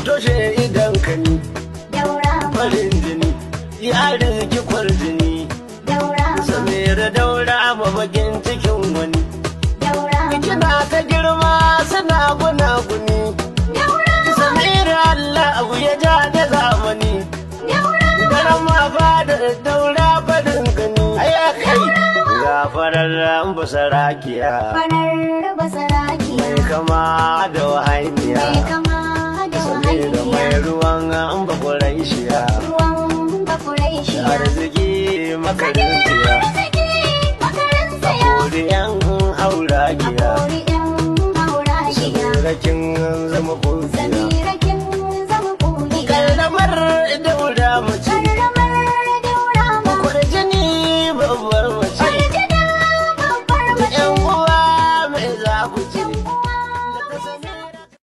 toshe idan ka ni daura farin jini ya rizki kwarjini daura samira daura mabakin cikin wani daura kina ta girma suna gunaguni samira Allah abu ya ja da zamani karama fadar daura farin gani aya kai gafararren basarakiya farar basaraki mai kama da wahainiya mai kama da samira mai wahayiya ruwan an bakwarai shiya ruwan bakurai arziki makarintiya arziki makarin saya koriyan hauragiya kori yan hauragiya rakin zama kungiya